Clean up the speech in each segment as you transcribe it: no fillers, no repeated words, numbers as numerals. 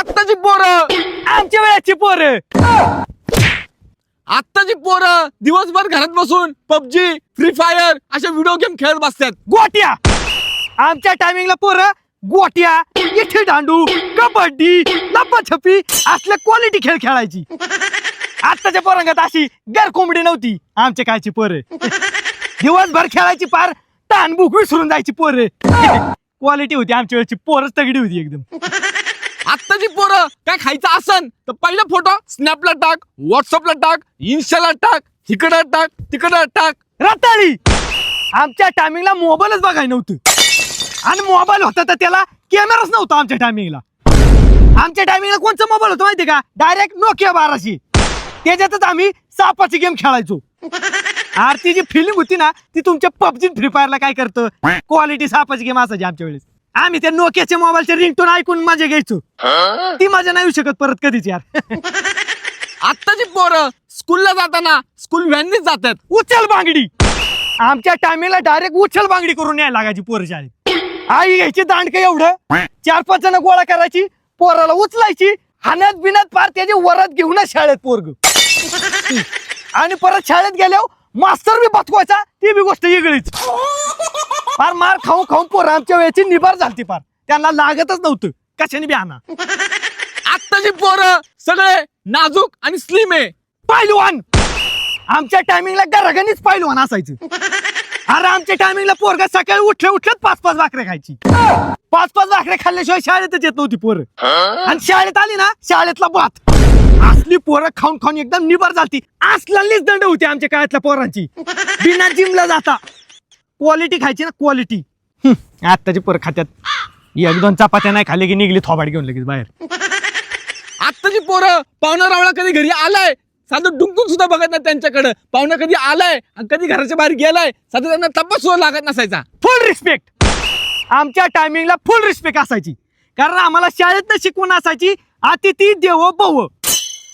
आत्ताची पोरं, आमच्या वेळाची पोरं, आत्ताची पोरं दिवसभर घरात बसून पबजी, फ्री फायर अशा व्हिडिओ गेम खेळत बसतात. गोट्या. आमच्या टायमिंगला पोरं गोट्या, इथे दांडू, कबड्डी, लपाछपी असले क्वालिटी खेळ खेळायची. आत्ताच्या पोरांगात अशी गैरकोंबडी नव्हती. आमच्या कायची पोरं दिवसभर खेळायची, पार तानबुक विसरून जायची पोरं. क्वालिटी होती आमच्या वेळची, पोरच तगडी होती एकदम. आत्ताची पोरं काय खायचं असन तर पहिला फोटो स्नॅपला टाक, व्हॉट्सअपला टाक, इन्स्टाला टाक, इकडं टाक, तिकडं टाक. रताळी. आमच्या टायमिंगला मोबाईलच बघाय नव्हतं, आणि मोबाईल होता तर त्याला कॅमेराच नव्हता. आमच्या टायमिंगला कोणचा मोबाईल होता माहिती का? Direct Nokia 1200. त्याच्यातच आम्ही सापाची गेम खेळायचो. आरती जी फिल्म होती ना, ती तुमच्या पबजी फ्री फायरला काय करतं, क्वालिटी सापाची गेम असायची आमच्या वेळेस. आम्ही त्या नोकियाच्या मोबाईलचे रिंगटोन ऐकून मजा घ्यायचो. ती मजा नाही येऊ शकत परत कधीच यार. आत्ताची पोरं स्कूलला जाताना स्कूल व्हॅननीच जातात. उचल बांगडी. आमच्या टायमिंगला डायरेक्ट उचल बांगडी करून यायला लागायची पोरं शाळेत. आई घ्यायची दांडकं एवढं, 4-5 जण गोळा करायची, पोराला उचलायची, हाण्यात बिनात पार त्याची वरात घेऊनच शाळेत पोरग. आणि परत शाळेत गेल्यावर मास्तर बी बतकवायचा, ती बी गोष्ट वेगळीच. फार मार खाऊन खाऊन पोरं आमच्या वेळेची निबार झालती. पार त्यांना लागतच नव्हतं कशाने बी आणा. आत्ताची पोरं सगळे नाजूक आणि स्लिम आहे. पहिलवान. आमच्या टायमिंगला गरगणीच पहिलवान असायचं. अरे आमच्या टायमिंगला पोरगा सकाळी उठल्यात 5-5 भाकऱ्या खायची. 5-5 भाकऱ्या खाल्ल्याशिवाय शाळेतच येत नव्हती पोरं. आणि शाळेत आली ना, शाळेतला भात. असली पोरं खाऊन खाऊन एकदम निबार झालती. असलेलीच दंड होती आमच्या काळातल्या पोरांची. बिना जिमला जाता क्वालिटी खायची ना, क्वालिटी. आत्ताची पोरं खात्यात 1-2 चपात्या नाही खाल्ली की निघली थोबाड घेऊन लगेच बाहेर. आत्ताची पोरं पाहुणा रावळा कधी घरी आलाय साधं डुंकून सुद्धा बघत नाही त्यांच्याकडे. पाहुणा कधी आलाय आणि कधी घराच्या बाहेर गेलाय साधं त्यांना तपास सुद्धा लागत नसायचा. फुल रिस्पेक्ट. आमच्या टायमिंगला फुल रिस्पेक्ट असायची, कारण आम्हाला शाळेतनं शिकवून असायची अतिथी देवो भव.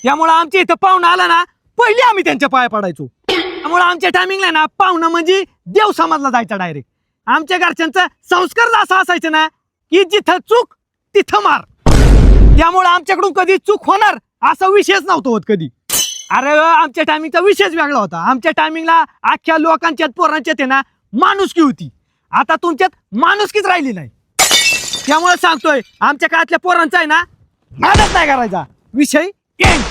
त्यामुळे आमच्या इथं पाहुणा आला ना, पहिले आम्ही त्यांच्या पाया पडायचो. त्यामुळे आमच्या टायमिंगला ना पाहुणा म्हणजे देव समजला जायचा डायरेक्ट. आमच्या घरच्यांचा संस्कार असा असायचा ना, की जिथं चूक तिथं मार. त्यामुळे आमच्याकडून कधी चूक होणार असा विषयच नव्हता होत कधी. अरे आमच्या टायमिंगचा विषयच वेगळा होता. आमच्या टायमिंगला अख्ख्या लोकांच्यात पोरांच्यात ना माणुसकी होती. आता तुमच्यात माणुसकीच राहिली नाही. त्यामुळे सांगतोय आमच्या काळातल्या पोरांचा आहे ना, नादच नाही करायचा. विषय एंड.